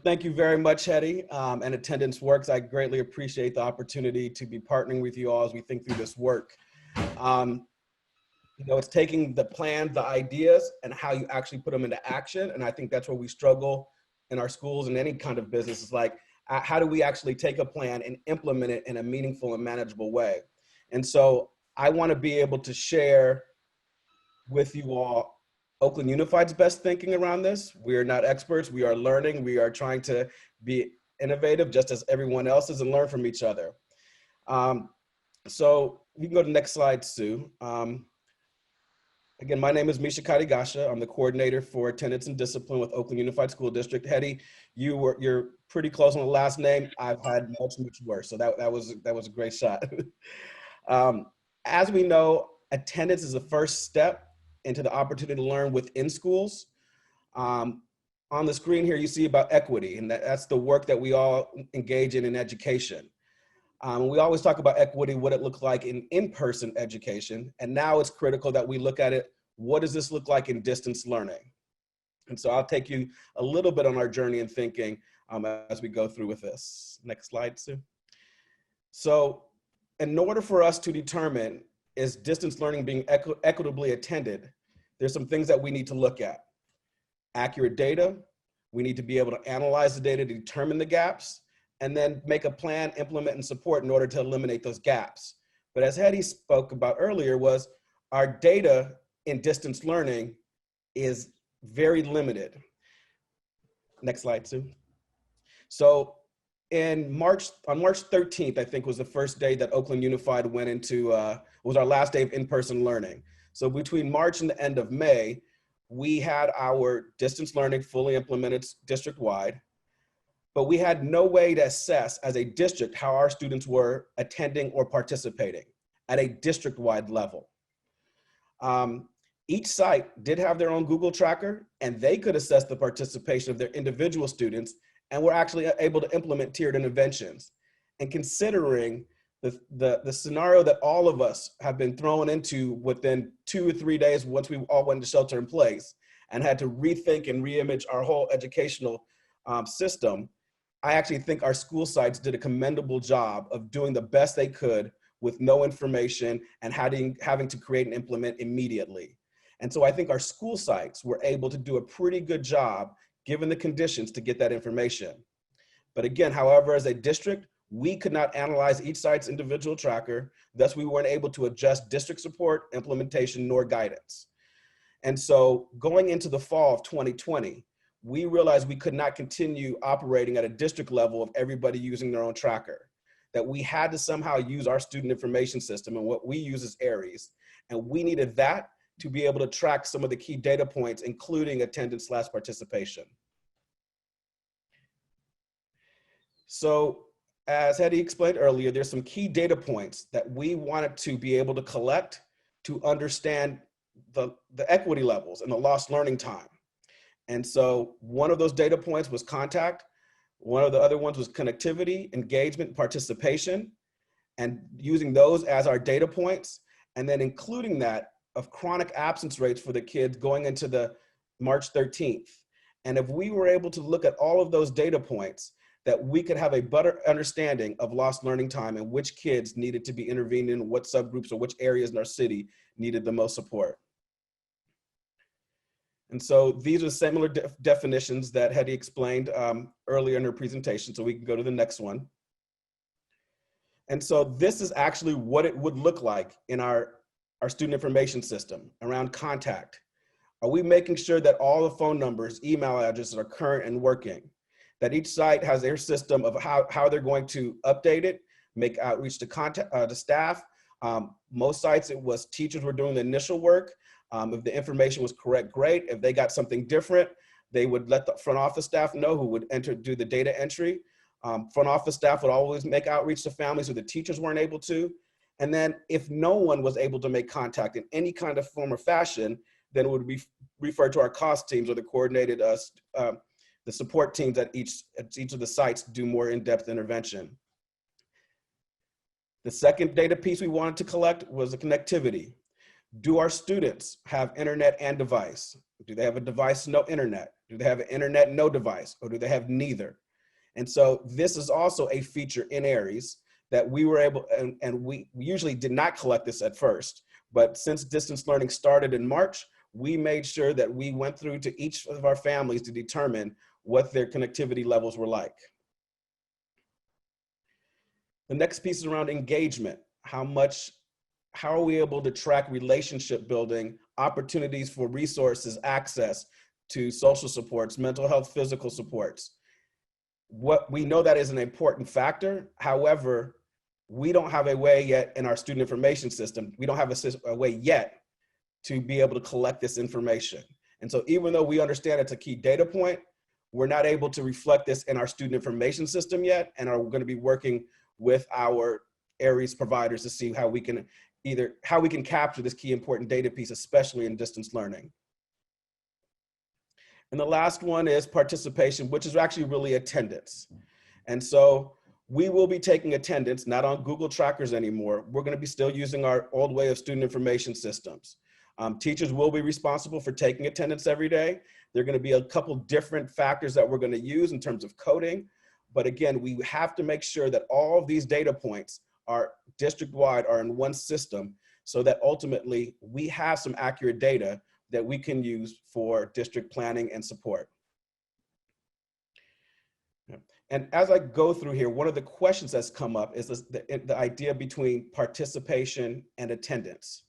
Thank you very much, Hetty. And Attendance Works. I greatly appreciate the opportunity to be partnering with you all as we think through this work. Um, it's taking the plans, the ideas, and how you actually put them into action. And I think that's where we struggle in our schools and any kind of business. Is like, how do we actually take a plan and implement it in a meaningful and manageable way? And so I want to be able to share with you all Oakland Unified's best thinking around this. We are not experts. We are learning. We are trying to be innovative just as everyone else is and learn from each other. So we can go to the next slide, Sue. Again, my name is Misha Karigaca. I'm the coordinator for attendance and discipline with Oakland Unified School District. Hetty, you're pretty close on the last name. I've had much worse, so that was a great shot. As we know, attendance is the first step into the opportunity to learn within schools. On the screen here, you see about equity, and that's the work that we all engage in education. We always talk about equity, what it looks like in in-person education, and now it's critical that we look at it, what does this look like in distance learning? And so I'll take you a little bit on our journey in thinking as we go through with this. Next slide, Sue. So in order for us to determine is distance learning being equitably attended, there's some things that we need to look at. Accurate data, we need to be able to analyze the data to determine the gaps, and then make a plan, implement, and support in order to eliminate those gaps. But as Hetty spoke about earlier was our data in distance learning is very limited. Next slide, Sue. So on March 13th, I think was the first day that Oakland Unified went into, was our last day of in-person learning. So between March and the end of May, we had our distance learning fully implemented district-wide, but we had no way to assess as a district how our students were attending or participating at a district-wide level. Each site did have their own Google tracker, and they could assess the participation of their individual students, and were actually able to implement tiered interventions. And considering the scenario that all of us have been thrown into within 2 or 3 days once we all went into shelter in place and had to rethink and reimage our whole educational system, I actually think our school sites did a commendable job of doing the best they could with no information and having to create and implement immediately. And so I think our school sites were able to do a pretty good job given the conditions to get that information. But again, however, as a district, we could not analyze each site's individual tracker, thus we weren't able to adjust district support, implementation, nor guidance. And so going into the fall of 2020, we realized we could not continue operating at a district level of everybody using their own tracker, that we had to somehow use our student information system, and what we use is Aries. And we needed that to be able to track some of the key data points, including attendance/participation. So as Hetty explained earlier, there's some key data points that we wanted to be able to collect to understand the equity levels and the lost learning time. And so one of those data points was contact. One of the other ones was connectivity, engagement, participation, and using those as our data points, and then including that of chronic absence rates for the kids going into the March 13th. And if we were able to look at all of those data points, that we could have a better understanding of lost learning time and which kids needed to be intervened in, what subgroups or which areas in our city needed the most support. And so these are similar definitions that Hetty explained earlier in her presentation, so we can go to the next one. And so this is actually what it would look like in our student information system around contact. Are we making sure that all the phone numbers, email addresses are current and working? That each site has their system of how they're going to update it, make outreach to staff. Most sites, it was teachers were doing the initial work. If the information was correct, great. If they got something different, they would let the front office staff know, who would do the data entry. Front office staff would always make outreach to families who the teachers weren't able to. And then if no one was able to make contact in any kind of form or fashion, then it would be referred to our cost teams or the coordinated, the support teams at each of the sites to do more in-depth intervention. The second data piece we wanted to collect was the connectivity. Do our students have internet and device? Do they have a device, no internet? Do they have an internet no device, or do they have neither? And so this is also a feature in Aries that we were able, and we usually did not collect this at first, but since distance learning started in March, we made sure that we went through to each of our families to determine what their connectivity levels were like. The next piece is around engagement. How are we able to track relationship building, opportunities for resources, access to social supports, mental health, physical supports? What we know that is an important factor. However, we don't have a way yet in our student information system. We don't have a way yet to be able to collect this information. And so even though we understand it's a key data point, we're not able to reflect this in our student information system yet, and are going to be working with our Aries providers to see how we can capture this key important data piece, especially in distance learning. And the last one is participation, which is actually really attendance. And so we will be taking attendance, not on Google trackers anymore. We're going to be still using our old way of student information systems. Teachers will be responsible for taking attendance every day. There are going to be a couple different factors that we're going to use in terms of coding. But again, we have to make sure that all of these data points are district-wide, are in one system, so that ultimately we have some accurate data that we can use for district planning and support. And as I go through here, one of the questions that's come up is the idea between participation and attendance.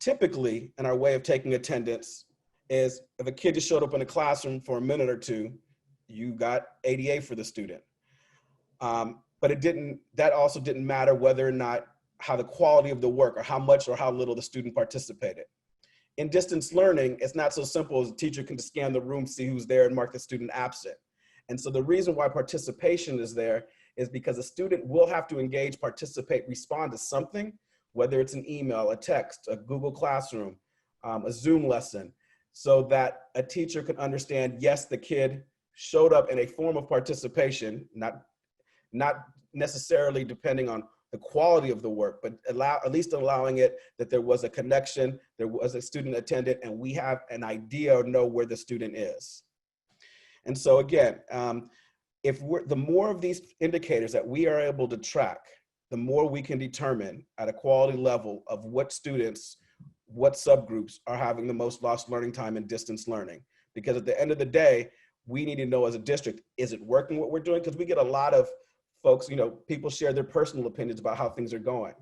Typically, in our way of taking attendance is if a kid just showed up in a classroom for a minute or two, you got ADA for the student. But that also didn't matter whether or not how the quality of the work or how much or how little the student participated. In distance learning, it's not so simple as a teacher can just scan the room, see who's there and mark the student absent. And so the reason why participation is there is because a student will have to engage, participate, respond to something, whether it's an email, a text, a Google Classroom, a Zoom lesson, so that a teacher can understand, yes, the kid showed up in a form of participation, not necessarily depending on the quality of the work, but at least allowing it that there was a connection, there was a student attendant, and we have an idea or know where the student is. And so again, the more of these indicators that we are able to track, the more we can determine at a quality level of what students, what subgroups are having the most lost learning time in distance learning. Because at the end of the day, we need to know as a district, is it working what we're doing? Because we get a lot of folks, people share their personal opinions about how things are going,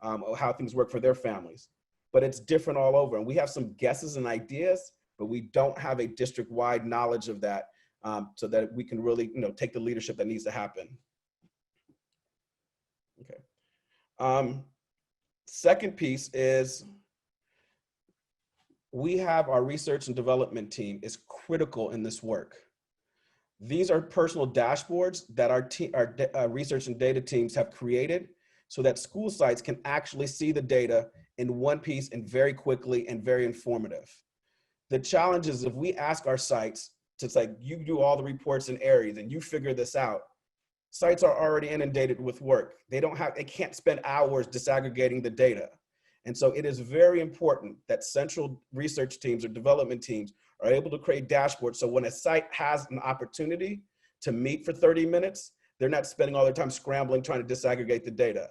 or how things work for their families. But it's different all over. And we have some guesses and ideas, but we don't have a district-wide knowledge of that, so that we can really take the leadership that needs to happen. Okay. Second piece is we have our research and development team is critical in this work. These are personal dashboards that our research and data teams have created so that school sites can actually see the data in one piece and very quickly and very informative. The challenge is if we ask our sites to say, you do all the reports in Aries and you figure this out, sites are already inundated with work. They can't spend hours disaggregating the data. And so it is very important that central research teams or development teams are able to create dashboards. So when a site has an opportunity to meet for 30 minutes, they're not spending all their time scrambling, trying to disaggregate the data.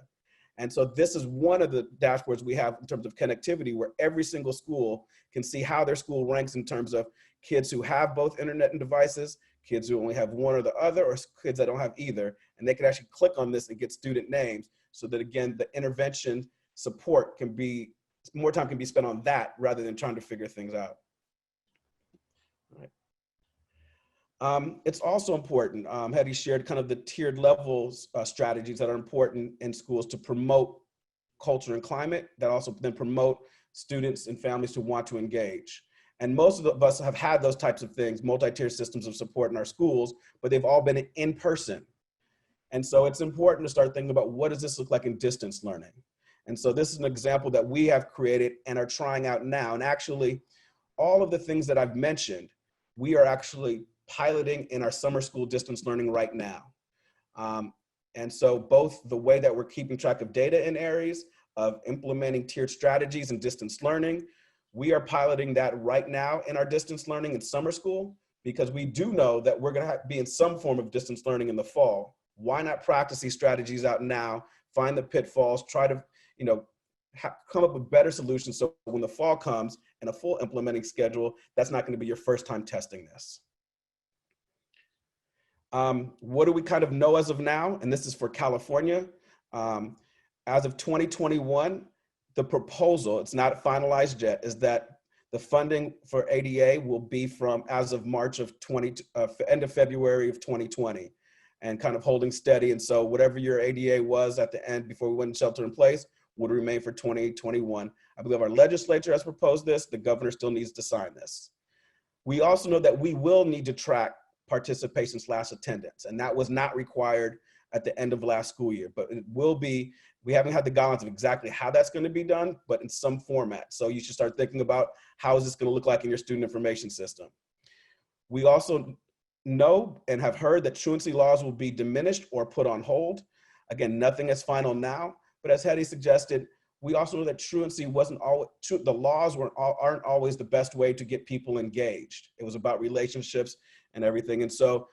And so this is one of the dashboards we have in terms of connectivity, where every single school can see how their school ranks in terms of kids who have both internet and devices, kids who only have one or the other, or kids that don't have either. And they can actually click on this and get student names so that, again, the intervention support can be, more time can be spent on that rather than trying to figure things out. It's also important, Hetty shared kind of the tiered levels strategies that are important in schools to promote culture and climate, that also then promote students and families who want to engage. And most of us have had those types of things, multi-tier systems of support in our schools, but they've all been in person. And so it's important to start thinking about, what does this look like in distance learning? And so this is an example that we have created and are trying out now. And actually, all of the things that I've mentioned, we are actually piloting in our summer school distance learning right now. And so both the way that we're keeping track of data in Aries, of implementing tiered strategies in distance learning, We are piloting that right now in our distance learning in summer school, because we do know that we're going to be in some form of distance learning in the fall. Why not practice these strategies out now, find the pitfalls, try to, come up with better solutions so when the fall comes and a full implementing schedule, that's not going to be your first time testing this. What do we kind of know as of now? And this is for California. As of 2021, the proposal, it's not finalized yet, is that the funding for ADA will be from as of March of end of February of 2020, and kind of holding steady. And so whatever your ADA was at the end before we went in shelter in place would remain for 2021. I believe our legislature has proposed this. The governor still needs to sign this. We also know that we will need to track participation/attendance, and that was not required at the end of last school year, but it will be. We haven't had the guidelines of exactly how that's going to be done, but in some format. So you should start thinking about how is this going to look like in your student information system. We also know and have heard that truancy laws will be diminished or put on hold. Again, nothing is final now, but as Hetty suggested, we also know that truancy wasn't always, the laws aren't always the best way to get people engaged. It was about relationships and everything. And so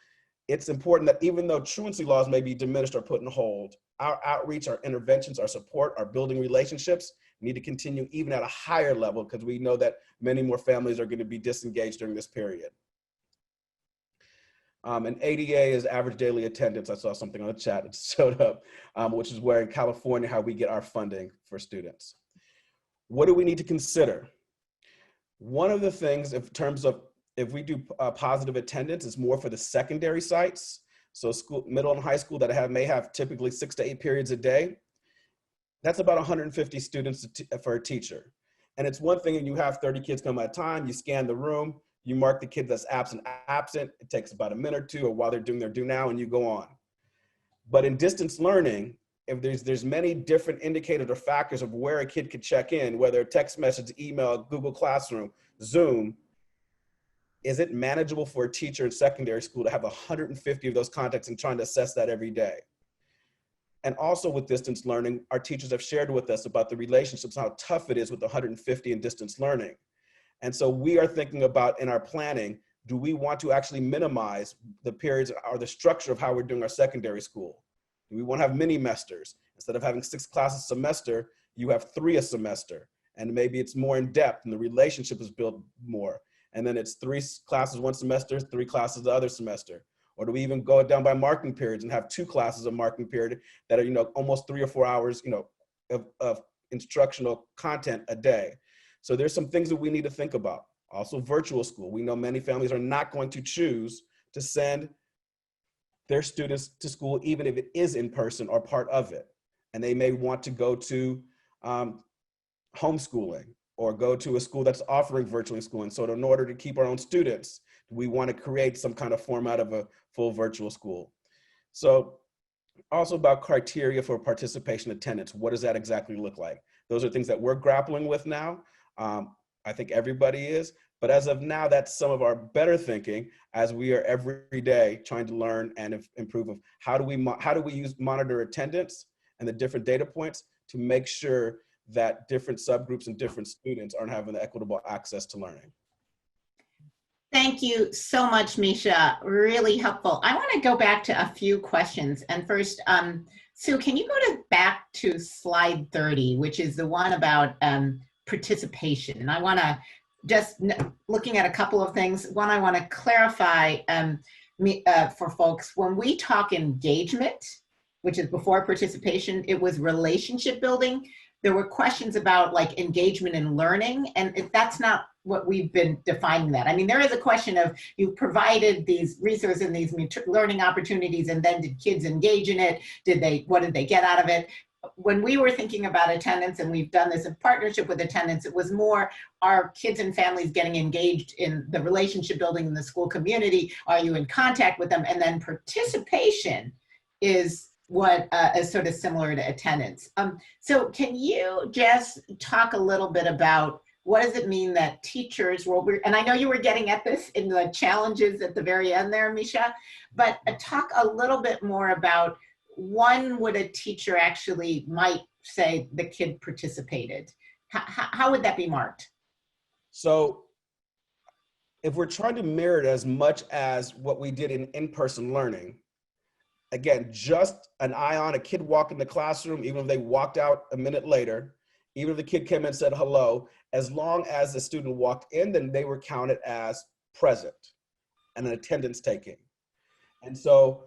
it's important that even though truancy laws may be diminished or put on hold, our outreach, our interventions, our support, our building relationships need to continue even at a higher level, because we know that many more families are going to be disengaged during this period. And ADA is average daily attendance. I saw something on the chat that showed up, which is where in California, how we get our funding for students. What do we need to consider? One of the things in terms of if we do positive attendance is more for the secondary sites. So school, middle and high school that may have typically 6 to 8 periods a day. That's about 150 students for a teacher. And it's one thing, and you have 30 kids come at a time, you scan the room, you mark the kid that's absent. It takes about a minute or two, or while they're doing their do now, and you go on. But in distance learning, if there's many different indicators or factors of where a kid could check in, whether text message, email, Google Classroom, Zoom, is it manageable for a teacher in secondary school to have 150 of those contacts and trying to assess that every day? And also with distance learning, our teachers have shared with us about the relationships, how tough it is with 150 in distance learning. And so we are thinking about in our planning, do we want to actually minimize the periods or the structure of how we're doing our secondary school? Do we want to have mini-mesters? Instead of having 6 classes a semester, you have 3 a semester. And maybe it's more in depth and the relationship is built more. And then it's 3 classes one semester, 3 classes the other semester. Or do we even go down by marking periods and have 2 classes a marking period that are, almost 3 or 4 hours, of instructional content a day? So there's some things that we need to think about. Also virtual school. We know many families are not going to choose to send their students to school, even if it is in person or part of it. And they may want to go to homeschooling or go to a school that's offering virtual schooling. So in order to keep our own students, we want to create some kind of format of a full virtual school. So also about criteria for participation attendance. What does that exactly look like? Those are things that we're grappling with now. I think everybody is, but as of now, that's some of our better thinking as we are every day trying to learn and improve of how do we monitor attendance and the different data points to make sure that different subgroups and different students aren't having the equitable access to learning. Thank you so much, Misha. Really helpful. I want to go back to a few questions. And first, Sue, can you go back to slide 30, which is the one about participation? And I want to just looking at a couple of things. One, I want to clarify for folks, when we talk engagement, which is before participation, it was relationship building. There were questions about like engagement in learning, and if that's not what we've been defining that. I mean, there is a question of you provided these resources and these learning opportunities, and then did kids engage in it? What did they get out of it? When we were thinking about attendance, and we've done this in partnership with attendance, it was more, are kids and families getting engaged in the relationship building in the school community? Are you in contact with them? And then participation is what is sort of similar to attendance. So can you just talk a little bit about what does it mean that teachers will, and I know you were getting at this in the challenges at the very end there, Misha, but talk a little bit more about when would a teacher actually might say the kid participated? How would that be marked? So if we're trying to mirror it as much as what we did in in-person learning, again, just an eye on a kid walk in the classroom, even if they walked out a minute later, even if the kid came in and said hello, as long as the student walked in, then they were counted as present and an attendance taking. And so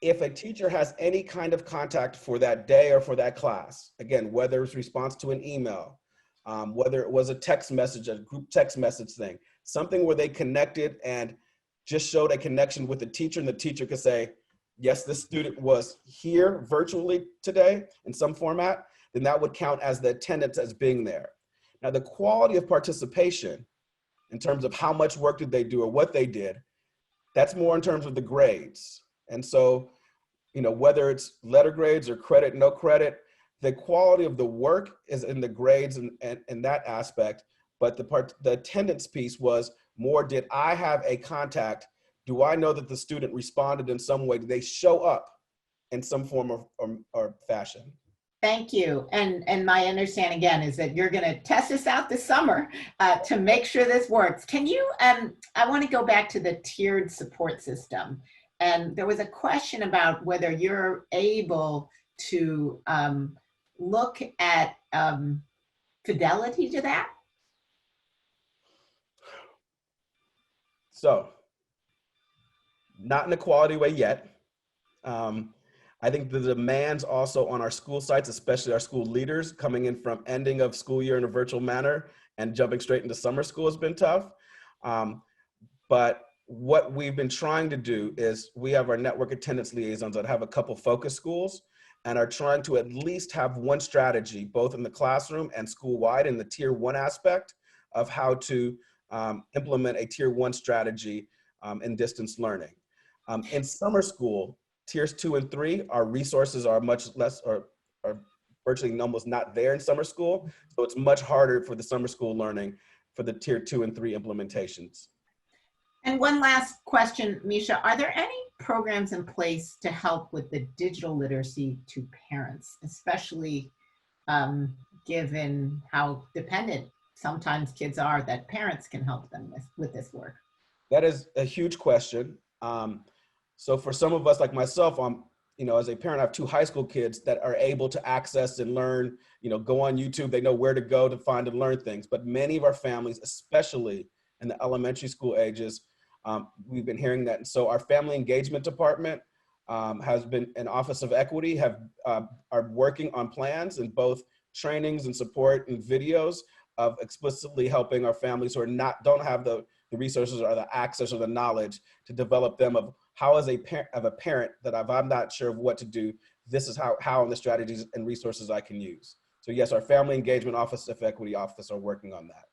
if a teacher has any kind of contact for that day or for that class, again, whether it's response to an email, whether it was a text message, a group text message thing, something where they connected and just showed a connection with the teacher, and the teacher could say, yes, this student was here virtually today in some format, then that would count as the attendance as being there. Now, the quality of participation in terms of how much work did they do or what they did, that's more in terms of the grades. And so, you know, whether it's letter grades or credit, no credit, the quality of the work is in the grades and that aspect, but the attendance piece was more, did I have a contact? Do I know that the student responded in some way? Did they show up in some form or fashion? Thank you. And my understanding again is that you're going to test this out this summer to make sure this works. Can you, I want to go back to the tiered support system. And there was a question about whether you're able to look at fidelity to that. So, not in a quality way yet. I think the demands also on our school sites, especially our school leaders, coming in from ending of school year in a virtual manner and jumping straight into summer school has been tough. But what we've been trying to do is we have our network attendance liaisons that have a couple focus schools and are trying to at least have one strategy, both in the classroom and school-wide in the tier 1 aspect of how to implement a tier 1 strategy in distance learning. In summer school, tiers 2 and 3, our resources are much less or virtually almost not there in summer school. So it's much harder for the summer school learning for the tier 2 and 3 implementations. And one last question, Misha, are there any programs in place to help with the digital literacy to parents, especially given how dependent sometimes kids are that parents can help them with this work? That is a huge question. So for some of us like myself, you know, as a parent, I have 2 high school kids that are able to access and learn, you know, go on YouTube, they know where to go to find and learn things. But many of our families, especially in the elementary school ages, we've been hearing that. And so our family engagement department has been an Office of Equity, are working on plans and both trainings and support and videos of explicitly helping our families who are don't have the resources or the access or the knowledge to develop them of how as a parent that if I'm not sure of what to do, this is how and the strategies and resources I can use. So yes, our Family Engagement Office of Equity office are working on that.